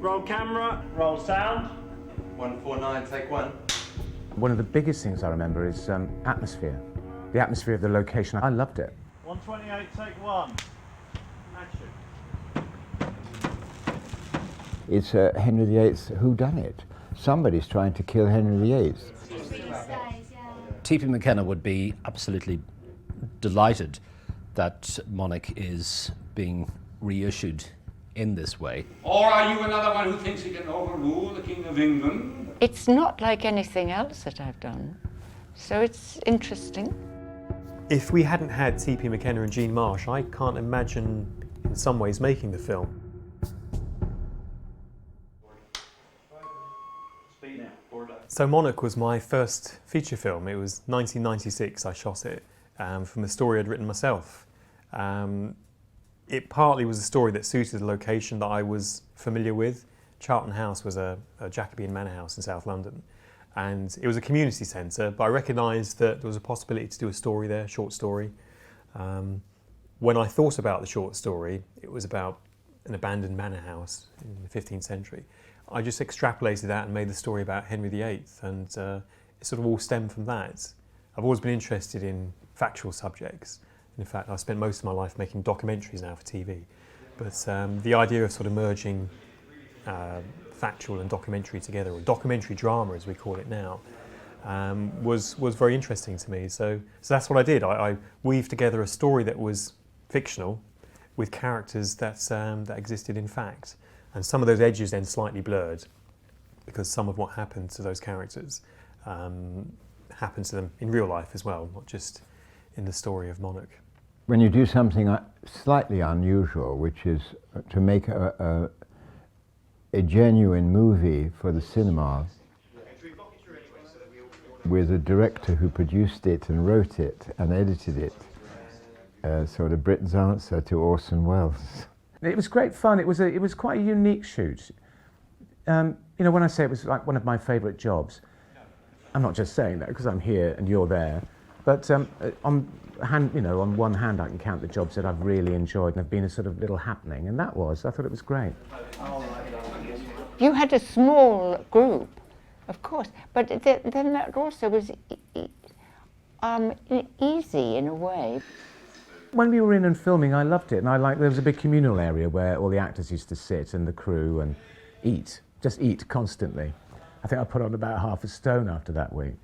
Roll camera, roll sound. 149, take one. One of the biggest things I remember is atmosphere. The atmosphere of the location. I loved it. 128, take one. Action. It's Henry VIII's whodunit. Somebody's trying to kill Henry VIII. T.P. McKenna would be absolutely delighted that Monarch is being reissued in this way. Or are you another one who thinks he can overrule the King of England? It's not like anything else that I've done, so it's interesting. If we hadn't had T.P. McKenna and Jean Marsh, I can't imagine in some ways making the film. So Monarch was my first feature film. It was 1996 I shot it from a story I'd written myself. It partly was a story that suited the location that I was familiar with. Charlton House was a Jacobean manor house in South London, and it was a community centre, but I recognised that there was a possibility to do a story there, short story. When I thought about the short story, it was about an abandoned manor house in the 15th century. I just extrapolated that and made the story about Henry VIII, and it sort of all stemmed from that. I've always been interested in factual subjects. In fact, I've spent most of my life making documentaries now for TV. But the idea of sort of merging factual and documentary together, or documentary drama as we call it now, was very interesting to me. So that's what I did. I weaved together a story that was fictional with characters that existed in fact. And some of those edges then slightly blurred because some of what happened to those characters happened to them in real life as well, not just in the story of Monarch. When you do something slightly unusual, which is to make a genuine movie for the cinema with a director who produced it and wrote it and edited it, sort of Britain's answer to Orson Welles. It was great fun. It was quite a unique shoot. You know, when I say it was like one of my favourite jobs, I'm not just saying that because I'm here and you're there, but on one hand I can count the jobs that I've really enjoyed and have been a sort of little happening, and I thought it was great. You had a small group, of course, but then that also was easy in a way. When we were in and filming, I loved it, and there was a big communal area where all the actors used to sit and the crew and just eat constantly. I think I put on about half a stone after that week.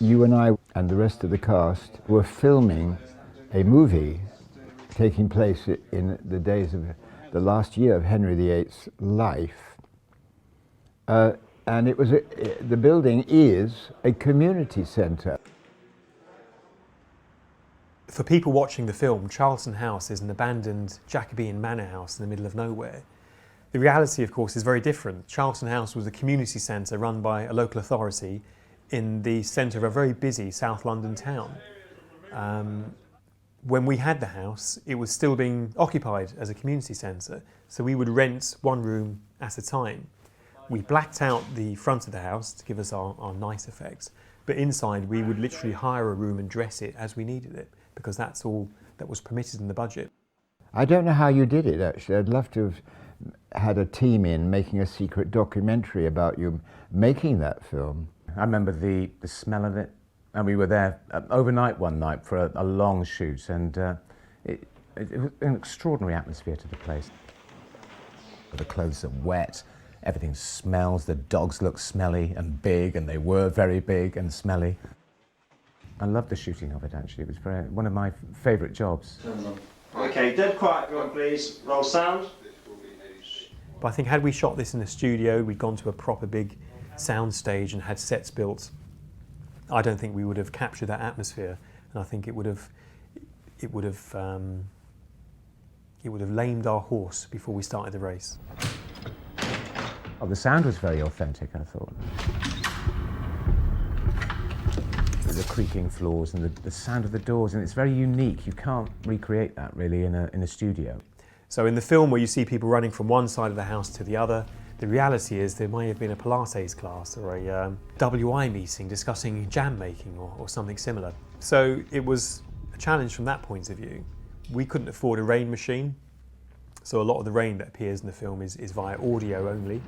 You and I and the rest of the cast were filming a movie taking place in the days of the last year of Henry VIII's life. And the building is a community centre. For people watching the film, Charlton House is an abandoned Jacobean manor house in the middle of nowhere. The reality, of course, is very different. Charlton House was a community centre run by a local authority in the centre of a very busy South London town. When we had the house, it was still being occupied as a community centre, so we would rent one room at a time. We blacked out the front of the house to give us our nice effects, but inside we would literally hire a room and dress it as we needed it, because that's all that was permitted in the budget. I don't know how you did it, actually. I'd love to have had a team in making a secret documentary about you making that film. I remember the smell of it, and we were there overnight one night for a long shoot, and it was an extraordinary atmosphere to the place. The clothes are wet, everything smells, the dogs look smelly and big, and they were very big and smelly. I loved the shooting of it, actually. It was one of my favourite jobs. Okay, dead quiet, everyone, please. Roll sound. But I think had we shot this in a studio, we'd gone to a proper big sound stage and had sets built, I don't think we would have captured that atmosphere, and I think it would have lamed our horse before we started the race. Oh, the sound was very authentic, I thought. The creaking floors and the sound of the doors, and it's very unique. You can't recreate that really in a studio. So in the film where you see people running from one side of the house to the other, the reality is there may have been a Pilates class or a WI meeting discussing jam making or something similar. So it was a challenge from that point of view. We couldn't afford a rain machine, So a lot of the rain that appears in the film is via audio only.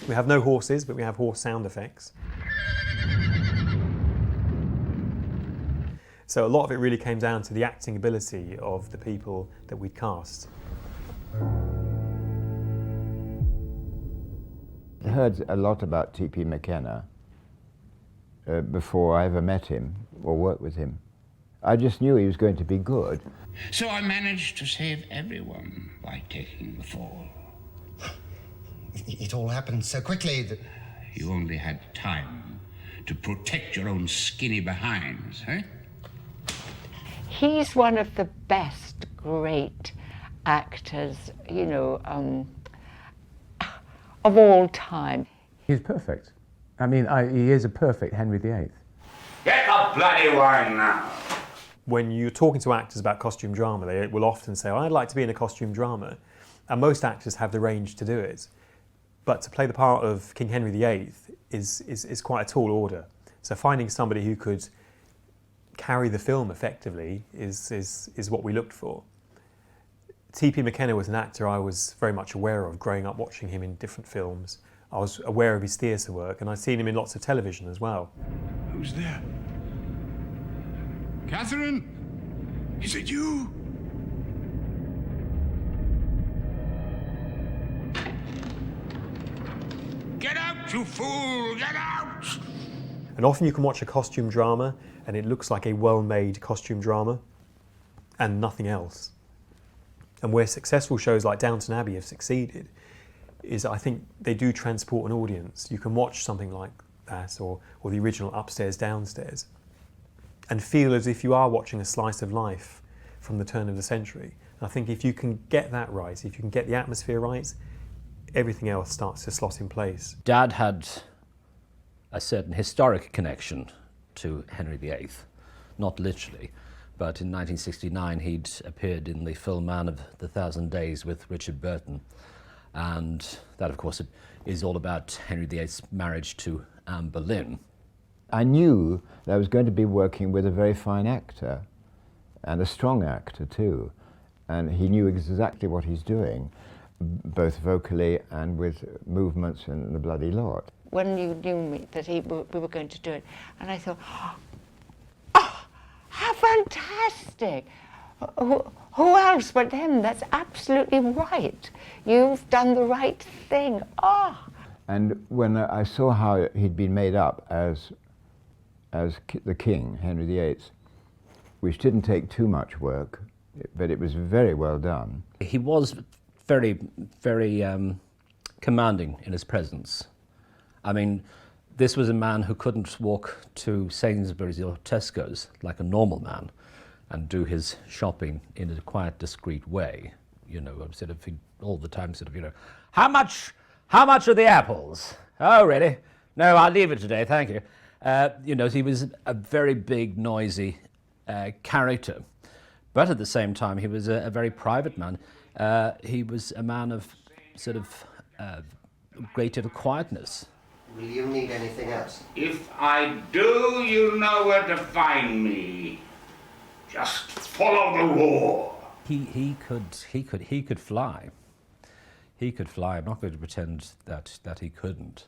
We have no horses, but we have horse sound effects. So a lot of it really came down to the acting ability of the people that we cast. I heard a lot about T.P. McKenna before I ever met him or worked with him. I just knew he was going to be good. So I managed to save everyone by taking the fall. It all happened so quickly that... You only had time to protect your own skinny behinds, eh? He's one of the best great actors, you know, of all time. He's perfect. I mean, he is a perfect Henry VIII. Get the bloody wine now! When you're talking to actors about costume drama, they will often say, oh, I'd like to be in a costume drama. And most actors have the range to do it. But to play the part of King Henry VIII is quite a tall order. So finding somebody who could carry the film effectively is what we looked for. T.P. McKenna was an actor I was very much aware of growing up watching him in different films. I was aware of his theatre work, and I'd seen him in lots of television as well. Who's there? Catherine? Is it you? Get out, you fool! Get out! And often you can watch a costume drama and it looks like a well-made costume drama and nothing else. And where successful shows like Downton Abbey have succeeded is I think they do transport an audience. You can watch something like that or the original Upstairs, Downstairs and feel as if you are watching a slice of life from the turn of the century. And I think if you can get that right, if you can get the atmosphere right, everything else starts to slot in place. Dad had a certain historic connection to Henry VIII, not literally, but in 1969 he'd appeared in the film Man of the Thousand Days with Richard Burton, and that of course is all about Henry VIII's marriage to Anne Boleyn. I knew that I was going to be working with a very fine actor, and a strong actor too, and he knew exactly what he's doing, both vocally and with movements and the bloody lot. When you knew me that we were going to do it, and I thought, oh, how fantastic! Who else but him? That's absolutely right. You've done the right thing. Oh. And when I saw how he'd been made up as the king, Henry VIII, which didn't take too much work, but it was very well done. He was very, very commanding in his presence. I mean, this was a man who couldn't walk to Sainsbury's or Tesco's like a normal man and do his shopping in a quiet, discreet way. You know, sort of all the time, sort of, you know, how much are the apples? Oh, really? No, I'll leave it today, thank you. You know, he was a very big, noisy character, but at the same time, he was a very private man. He was a man of sort of great deal of quietness. Will you need anything else? If I do, you know where to find me. Just follow the law. He could fly. He could fly. I'm not going to pretend that he couldn't.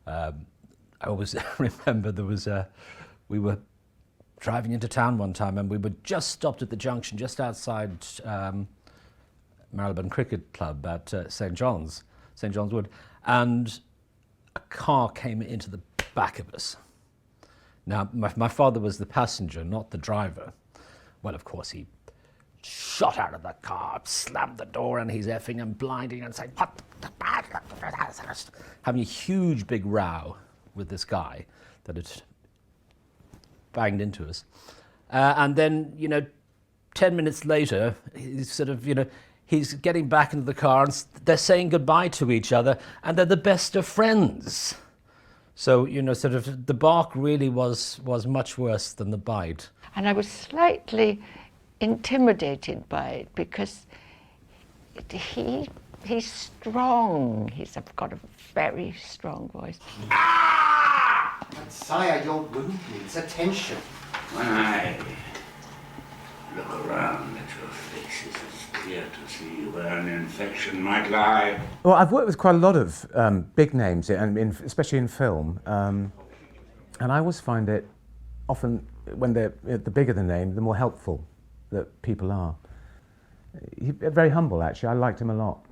I always remember we were driving into town one time and we were just stopped at the junction just outside Marylebone Cricket Club at St John's Wood, and a car came into the back of us. Now, my father was the passenger, not the driver. Well, of course, he shot out of the car, slammed the door, and he's effing and blinding and saying, having a huge big row with this guy that had banged into us. And then, you know, 10 minutes later, he's sort of, you know, he's getting back into the car and they're saying goodbye to each other and they're the best of friends. So, you know, sort of the bark really was much worse than the bite. And I was slightly intimidated by it because he's strong. He's got a very strong voice. But sire, your wound needs attention. When I look around at your faces, it's clear to see where an infection might lie. Well, I've worked with quite a lot of big names, and especially in film, and I always find it often when the bigger the name, the more helpful that people are. He's very humble, actually. I liked him a lot.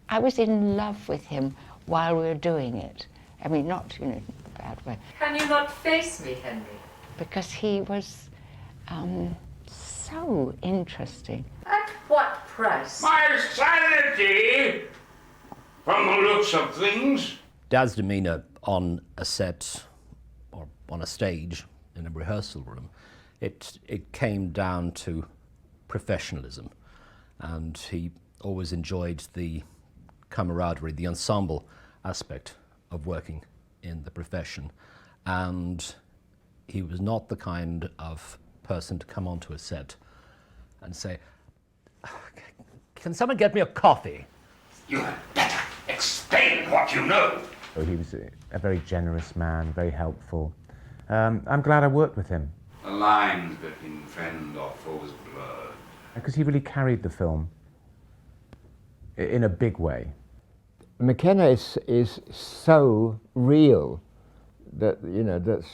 I was in love with him while we were doing it. I mean, not, in a bad way. Can you not face me, Henry? Because he was so interesting. At what price? My sanity, from the looks of things. Dad's demeanour on a set or on a stage in a rehearsal room, it came down to professionalism, and he always enjoyed the camaraderie, the ensemble aspect of working in the profession, and he was not the kind of person to come onto a set and say, "Can someone get me a coffee?" You had better explain what you know. He was a very generous man, very helpful. I'm glad I worked with him. The lines between friend or foe's blurred. Because he really carried the film in a big way. McKenna is so real that, you know, that's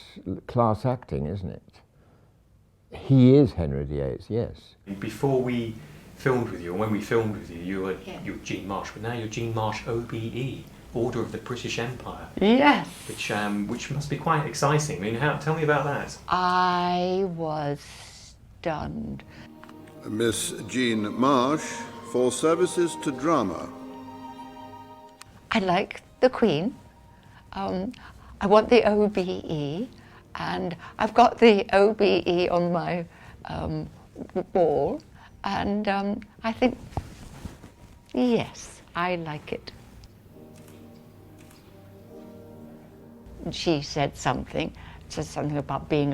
class acting, isn't it? He is Henry VIII, yes. Before we filmed with you, or when we filmed with you, you were Jean Marsh, but now you're Jean Marsh OBE, Order of the British Empire. Yes. Which must be quite exciting. I mean, tell me about that. I was stunned. Miss Jean Marsh, for services to drama. I like the Queen. I want the OBE, and I've got the OBE on my wall, and I think, yes, I like it. She said something about being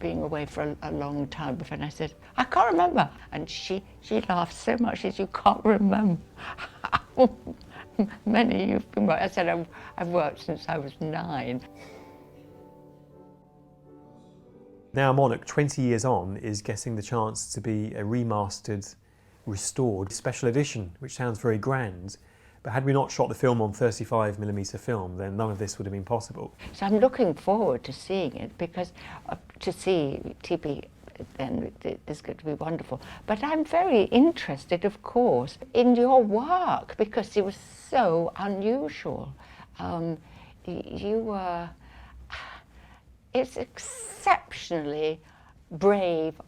away for a long time before, and I said, I can't remember. And she laughed so much, she said, you can't remember how many you've been working. I said, I've worked since I was 9. Now Monarch, 20 years on, is getting the chance to be a remastered, restored special edition, which sounds very grand. But had we not shot the film on 35mm film, then none of this would have been possible. So I'm looking forward to seeing it, because to see TP then is going to be wonderful. But I'm very interested, of course, in your work, because it was so unusual. You were... It's exceptionally brave,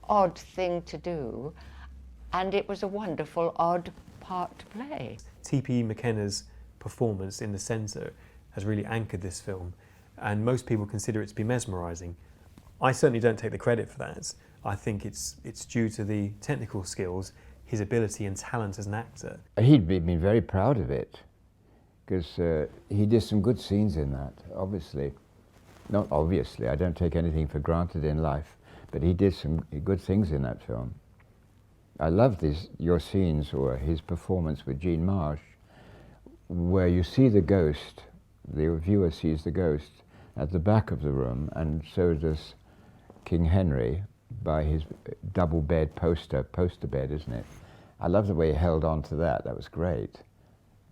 odd thing to do, and it was a wonderful, odd part to play. T.P. McKenna's performance in the centre has really anchored this film, and most people consider it to be mesmerising. I certainly don't take the credit for that. I think it's due to the technical skills, his ability and talent as an actor. He'd been very proud of it, because he did some good scenes in that, obviously. Not obviously, I don't take anything for granted in life, but he did some good things in that film. I love your scenes, or his performance with Jean Marsh, where you see the ghost, the viewer sees the ghost at the back of the room, and so does King Henry by his double bed poster bed, isn't it? I love the way he held on to that. That was great,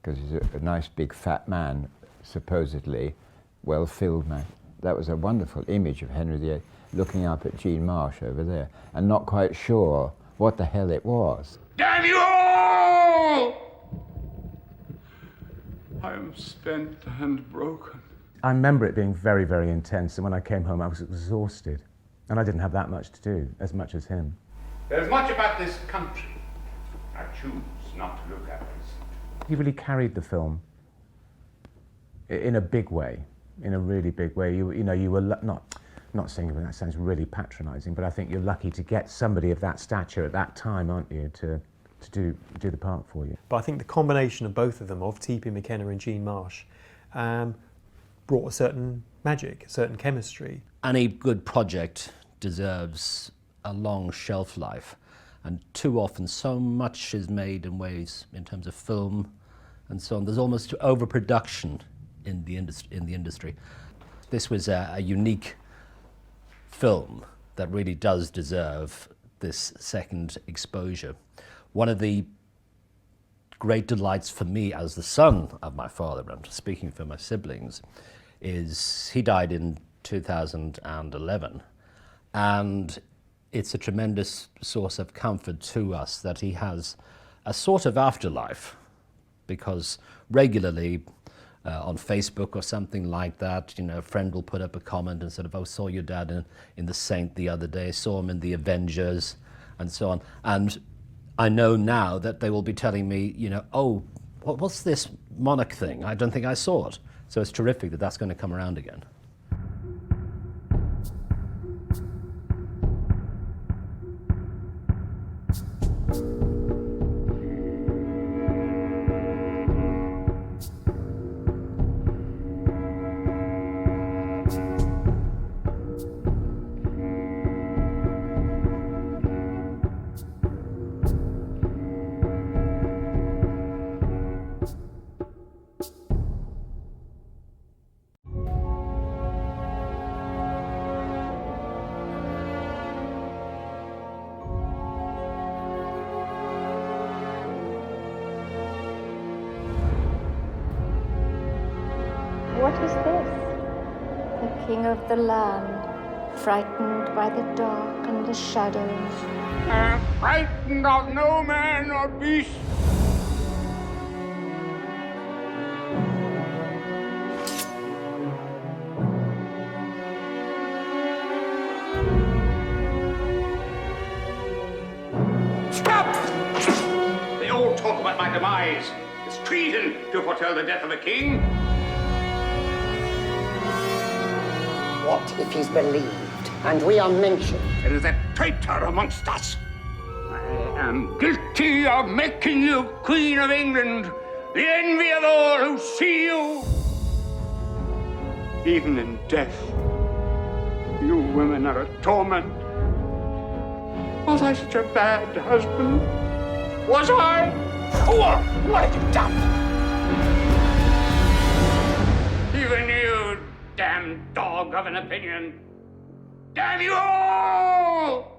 because he's a nice big fat man, supposedly well-filled man. That was a wonderful image of Henry VIII looking up at Jean Marsh over there and not quite sure what the hell it was. Damn you all! I am spent and broken. I remember it being very, very intense, and when I came home I was exhausted. And I didn't have that much to do, as much as him. There's much about this country I choose not to look at. He really carried the film in a big way, in a really big way. You know, you were not saying that sounds really patronising, but I think you're lucky to get somebody of that stature at that time, aren't you, to do the part for you. But I think the combination of both of them, of T.P. McKenna and Jean Marsh, brought a certain magic, a certain chemistry. Any good project deserves a long shelf life, and too often so much is made in ways in terms of film and so on. There's almost overproduction in the industry. This was a unique film that really does deserve this second exposure. One of the great delights for me as the son of my father, I'm speaking for my siblings, is he died in 2011, and it's a tremendous source of comfort to us that he has a sort of afterlife, because regularly on Facebook or something like that, you know, a friend will put up a comment and sort of, oh, saw your dad in The Saint the other day, saw him in The Avengers, and so on. And I know now that they will be telling me, you know, oh, what's this Monarch thing? I don't think I saw it. So it's terrific that that's going to come around again. What is this? The king of the land, frightened by the dark and the shadows. Frightened of no man or beast. Stop! They all talk about my demise. It's treason to foretell the death of a king. What if he's believed and we are mentioned? There is a traitor amongst us. I am guilty of making you Queen of England, the envy of all who see you. Even in death, you women are a torment. Was I such a bad husband? Was I? Fool! What have you done? Even you, damn dog of an opinion. Damn you all!